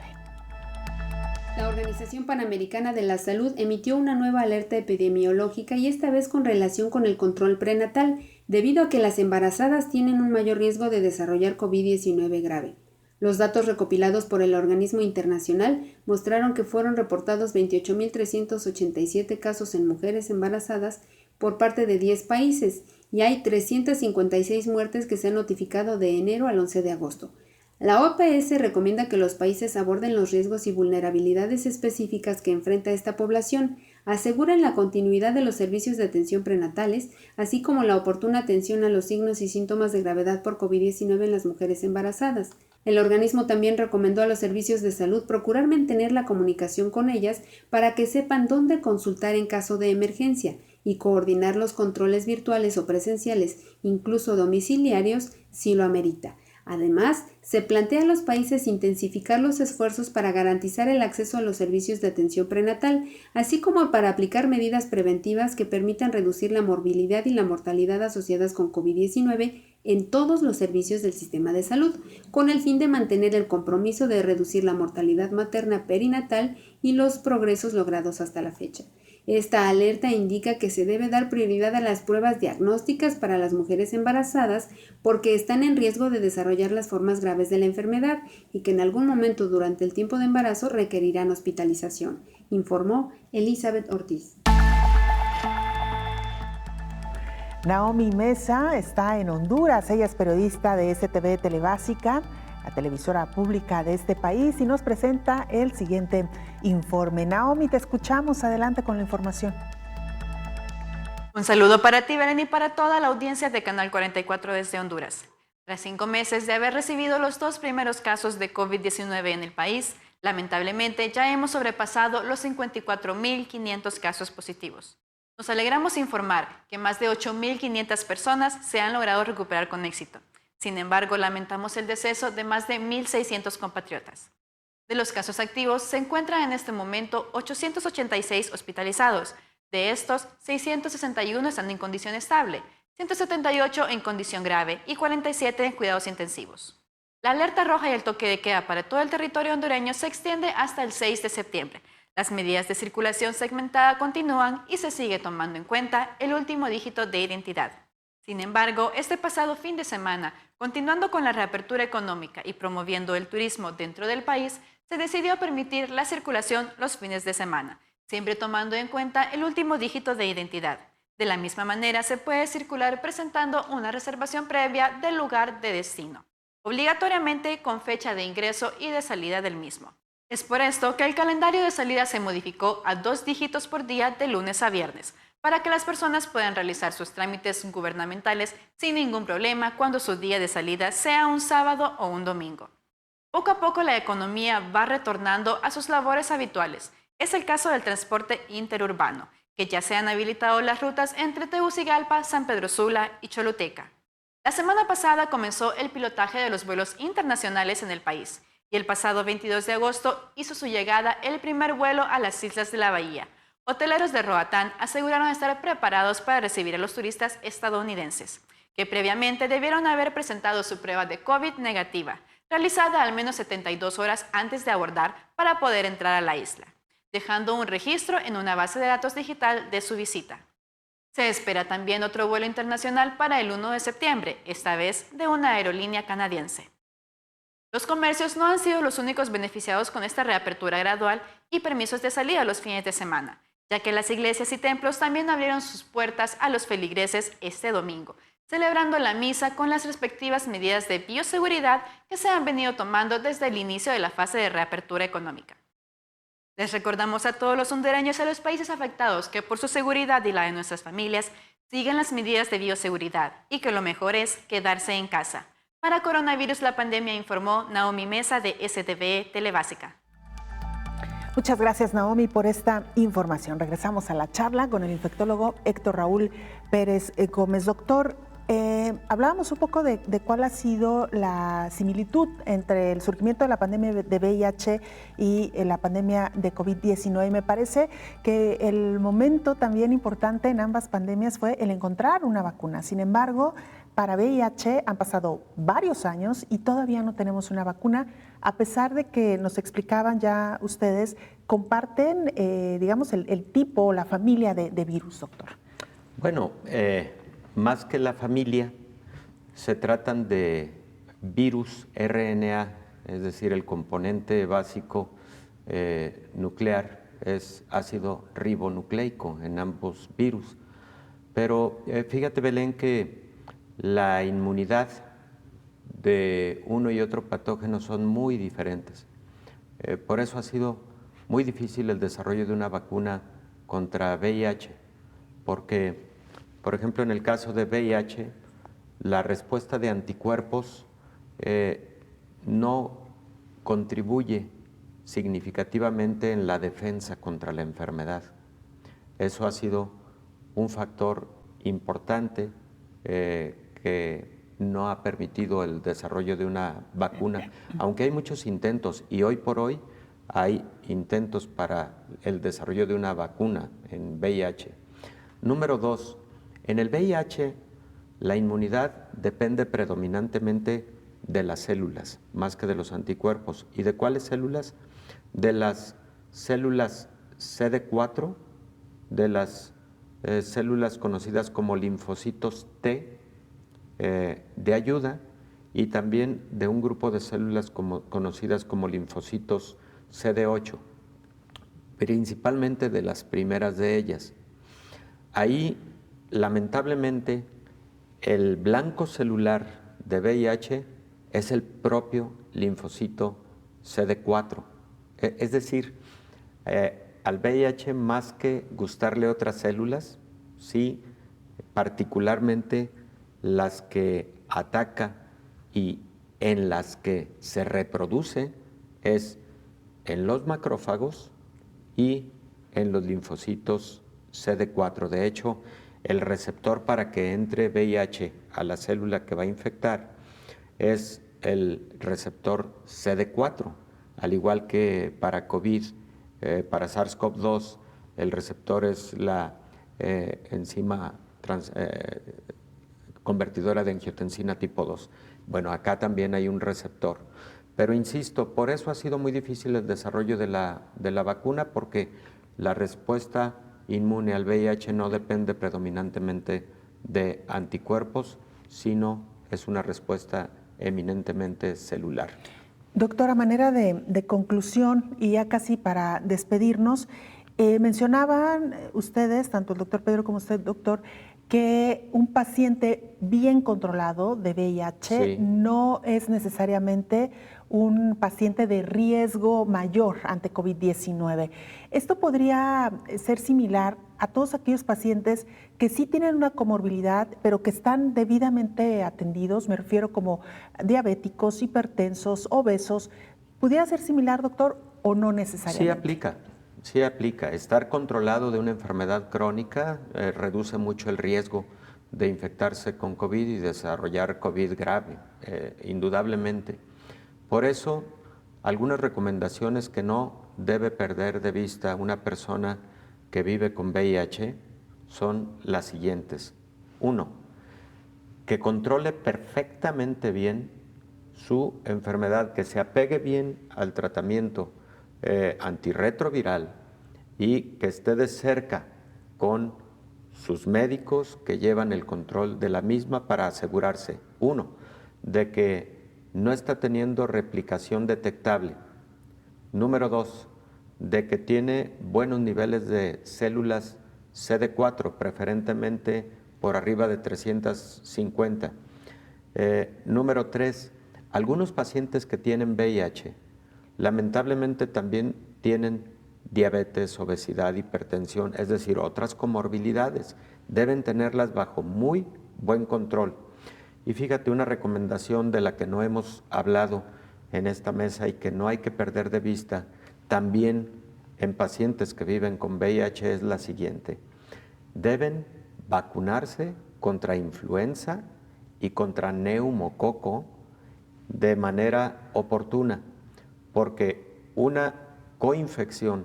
La Organización Panamericana de la Salud emitió una nueva alerta epidemiológica y esta vez con relación con el control prenatal, debido a que las embarazadas tienen un mayor riesgo de desarrollar COVID-19 grave. Los datos recopilados por el organismo internacional mostraron que fueron reportados 28.387 casos en mujeres embarazadas por parte de 10 países y hay 356 muertes que se han notificado de enero al 11 de agosto. La OPS recomienda que los países aborden los riesgos y vulnerabilidades específicas que enfrenta esta población, aseguran la continuidad de los servicios de atención prenatales, así como la oportuna atención a los signos y síntomas de gravedad por COVID-19 en las mujeres embarazadas. El organismo también recomendó a los servicios de salud procurar mantener la comunicación con ellas para que sepan dónde consultar en caso de emergencia y coordinar los controles virtuales o presenciales, incluso domiciliarios, si lo amerita. Además, se plantea a los países intensificar los esfuerzos para garantizar el acceso a los servicios de atención prenatal, así como para aplicar medidas preventivas que permitan reducir la morbilidad y la mortalidad asociadas con COVID-19 en todos los servicios del sistema de salud, con el fin de mantener el compromiso de reducir la mortalidad materna perinatal y los progresos logrados hasta la fecha. Esta alerta indica que se debe dar prioridad a las pruebas diagnósticas para las mujeres embarazadas porque están en riesgo de desarrollar las formas graves de la enfermedad y que en algún momento durante el tiempo de embarazo requerirán hospitalización, informó Elizabeth Ortiz. Naomi Mesa está en Honduras. Ella es periodista de STV Telebásica, la televisora pública de este país, y nos presenta el siguiente informe. Naomi, te escuchamos. Adelante con la información. Un saludo para ti, Belén, y para toda la audiencia de Canal 44 desde Honduras. Tras 5 meses de haber recibido los 2 primeros casos de COVID-19 en el país, Lamentablemente, ya hemos sobrepasado los 54.500 casos positivos. Nos alegramos informar que más de 8.500 personas se han logrado recuperar con éxito. Sin embargo, lamentamos el deceso de más de 1.600 compatriotas. De los casos activos, se encuentran en este momento 886 hospitalizados. De estos, 661 están en condición estable, 178 en condición grave y 47 en cuidados intensivos. La alerta roja y el toque de queda para todo el territorio hondureño se extiende hasta el 6 de septiembre. Las medidas de circulación segmentada continúan y se sigue tomando en cuenta el último dígito de identidad. Sin embargo, este pasado fin de semana, continuando con la reapertura económica y promoviendo el turismo dentro del país, se decidió permitir la circulación los fines de semana, siempre tomando en cuenta el último dígito de identidad. De la misma manera, se puede circular presentando una reservación previa del lugar de destino, obligatoriamente con fecha de ingreso y de salida del mismo. Es por esto que el calendario de salida se modificó a 2 dígitos por día de lunes a viernes, para que las personas puedan realizar sus trámites gubernamentales sin ningún problema cuando su día de salida sea un sábado o un domingo. Poco a poco la economía va retornando a sus labores habituales. Es el caso del transporte interurbano, que ya se han habilitado las rutas entre Tegucigalpa, San Pedro Sula y Choluteca. La semana pasada comenzó el pilotaje de los vuelos internacionales en el país y el pasado 22 de agosto hizo su llegada el primer vuelo a las Islas de la Bahía. Hoteleros de Roatán aseguraron estar preparados para recibir a los turistas estadounidenses, que previamente debieron haber presentado su prueba de COVID negativa, realizada al menos 72 horas antes de abordar para poder entrar a la isla, dejando un registro en una base de datos digital de su visita. Se espera también otro vuelo internacional para el 1 de septiembre, esta vez de una aerolínea canadiense. Los comercios no han sido los únicos beneficiados con esta reapertura gradual y permisos de salida los fines de semana, ya que las iglesias y templos también abrieron sus puertas a los feligreses este domingo, celebrando la misa con las respectivas medidas de bioseguridad que se han venido tomando desde el inicio de la fase de reapertura económica. Les recordamos a todos los hondureños y a los países afectados que por su seguridad y la de nuestras familias siguen las medidas de bioseguridad y que lo mejor es quedarse en casa. Para Coronavirus La Pandemia informó Naomi Mesa de STV Telebásica. Muchas gracias, Naomi, por esta información. Regresamos a la charla con el infectólogo Héctor Raúl Pérez Gómez. Doctor, hablábamos un poco de cuál ha sido la similitud entre el surgimiento de la pandemia de VIH y la pandemia de COVID-19. Me parece que el momento también importante en ambas pandemias fue el encontrar una vacuna. Sin embargo, para VIH han pasado varios años y todavía no tenemos una vacuna, a pesar de que nos explicaban ya ustedes, comparten, digamos, el tipo, la familia de virus, doctor. Bueno, más que la familia, se tratan de virus RNA, es decir, el componente básico nuclear es ácido ribonucleico en ambos virus. Pero fíjate, Belén, que la inmunidad de uno y otro patógeno son muy diferentes. Por eso ha sido muy difícil el desarrollo de una vacuna contra VIH, porque, por ejemplo, en el caso de VIH, la respuesta de anticuerpos no contribuye significativamente en la defensa contra la enfermedad. Eso ha sido un factor importante que no ha permitido el desarrollo de una vacuna, aunque hay muchos intentos y hoy por hoy hay intentos para el desarrollo de una vacuna en VIH. Número 2, en el VIH la inmunidad depende predominantemente de las células, más que de los anticuerpos. ¿Y de cuáles células? De las células CD4, de las células conocidas como linfocitos T de ayuda y también de un grupo de células conocidas como linfocitos CD8, principalmente de las primeras de ellas. Ahí, lamentablemente, el blanco celular de VIH es el propio linfocito CD4. Es decir, al VIH, más que gustarle otras células, sí, particularmente las que ataca y en las que se reproduce, es en los macrófagos y en los linfocitos CD4. De hecho, el receptor para que entre VIH a la célula que va a infectar es el receptor CD4, al igual que para COVID, para SARS-CoV-2, el receptor es la enzima convertidora de angiotensina tipo 2. Bueno, acá también hay un receptor. Pero insisto, por eso ha sido muy difícil el desarrollo de la vacuna, porque la respuesta inmune al VIH no depende predominantemente de anticuerpos, sino es una respuesta eminentemente celular. Doctor, a manera de conclusión y ya casi para despedirnos, mencionaban ustedes, tanto el doctor Pedro como usted, doctor, que un paciente bien controlado de VIH no es necesariamente un paciente de riesgo mayor ante COVID-19. Esto podría ser similar a todos aquellos pacientes que sí tienen una comorbilidad, pero que están debidamente atendidos, me refiero como diabéticos, hipertensos, obesos. ¿Pudiera ser similar, doctor, o no necesariamente? Sí aplica. Estar controlado de una enfermedad crónica reduce mucho el riesgo de infectarse con COVID y desarrollar COVID grave, indudablemente. Por eso, algunas recomendaciones que no debe perder de vista una persona que vive con VIH son las siguientes. 1, que controle perfectamente bien su enfermedad, que se apegue bien al tratamiento antirretroviral y que esté de cerca con sus médicos que llevan el control de la misma para asegurarse, 1, de que no está teniendo replicación detectable. Número 2, de que tiene buenos niveles de células CD4, preferentemente por arriba de 350. Número 3, algunos pacientes que tienen VIH, lamentablemente también tienen diabetes, obesidad, hipertensión, es decir, otras comorbilidades. Deben tenerlas bajo muy buen control. Y fíjate, una recomendación de la que no hemos hablado en esta mesa y que no hay que perder de vista, también en pacientes que viven con VIH, es la siguiente. Deben vacunarse contra influenza y contra neumococo de manera oportuna, porque una coinfección,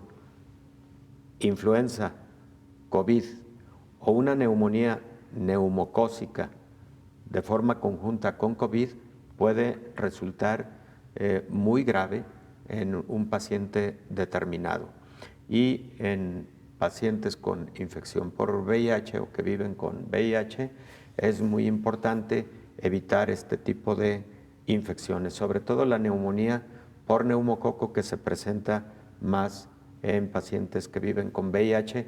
influenza, COVID o una neumonía neumocócica de forma conjunta con COVID puede resultar muy grave en un paciente determinado. Y en pacientes con infección por VIH o que viven con VIH es muy importante evitar este tipo de infecciones, sobre todo la neumonía por neumococo, que se presenta más en pacientes que viven con VIH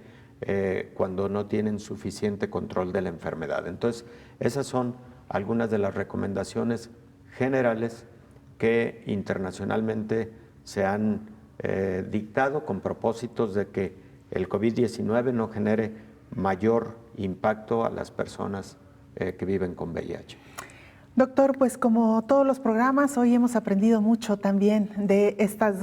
cuando no tienen suficiente control de la enfermedad. Entonces, esas son algunas de las recomendaciones generales que internacionalmente se han dictado con propósitos de que el COVID-19 no genere mayor impacto a las personas que viven con VIH. Doctor, pues como todos los programas, hoy hemos aprendido mucho también de estos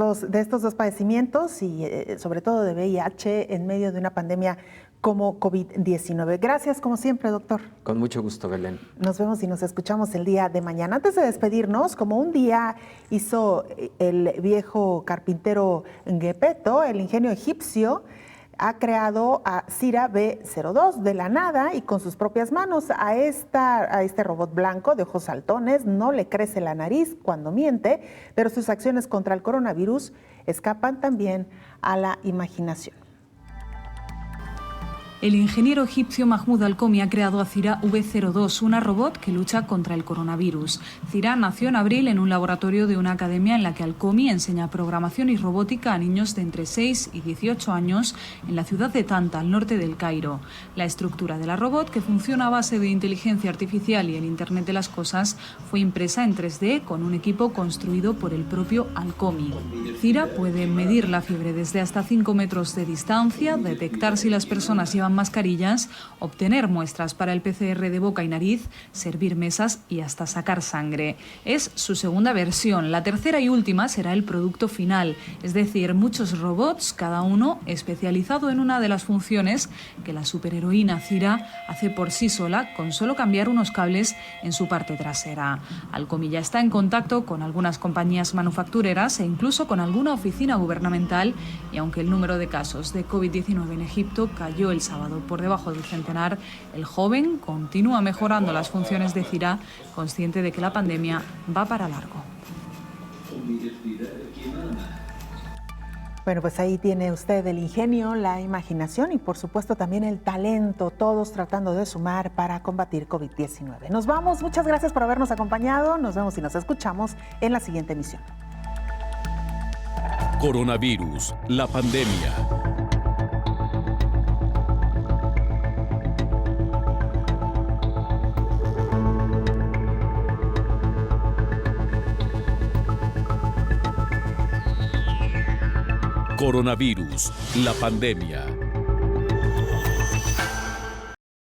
dos padecimientos y sobre todo de VIH en medio de una pandemia como COVID-19. Gracias, como siempre, doctor. Con mucho gusto, Belén. Nos vemos y nos escuchamos el día de mañana. Antes de despedirnos, como un día hizo el viejo carpintero Gepetto, el ingenio egipcio ha creado a Cira B02 de la nada y con sus propias manos. A este robot blanco de ojos saltones no le crece la nariz cuando miente, pero sus acciones contra el coronavirus escapan también a la imaginación. El ingeniero egipcio Mahmoud Alcomi ha creado a Cira V02, una robot que lucha contra el coronavirus. Cira nació en abril en un laboratorio de una academia en la que Alcomi enseña programación y robótica a niños de entre 6 y 18 años en la ciudad de Tanta, al norte del Cairo. La estructura de la robot, que funciona a base de inteligencia artificial y el Internet de las cosas, fue impresa en 3D con un equipo construido por el propio Alcomi. Cira puede medir la fiebre desde hasta 5 metros de distancia, detectar si las personas llevan mascarillas, obtener muestras para el PCR de boca y nariz, servir mesas y hasta sacar sangre. Es su segunda versión. La tercera y última será el producto final, es decir, muchos robots, cada uno especializado en una de las funciones que la superheroína Cira hace por sí sola con solo cambiar unos cables en su parte trasera. Alcomi ya está en contacto con algunas compañías manufactureras e incluso con alguna oficina gubernamental, y aunque el número de casos de COVID-19 en Egipto cayó el sábado por debajo del centenar, el joven continúa mejorando las funciones de Cira, consciente de que la pandemia va para largo. Bueno, pues ahí tiene usted el ingenio, la imaginación y por supuesto también el talento, todos tratando de sumar para combatir COVID-19. Nos vamos, muchas gracias por habernos acompañado, nos vemos y nos escuchamos en la siguiente emisión. Coronavirus, la pandemia. Coronavirus, la pandemia.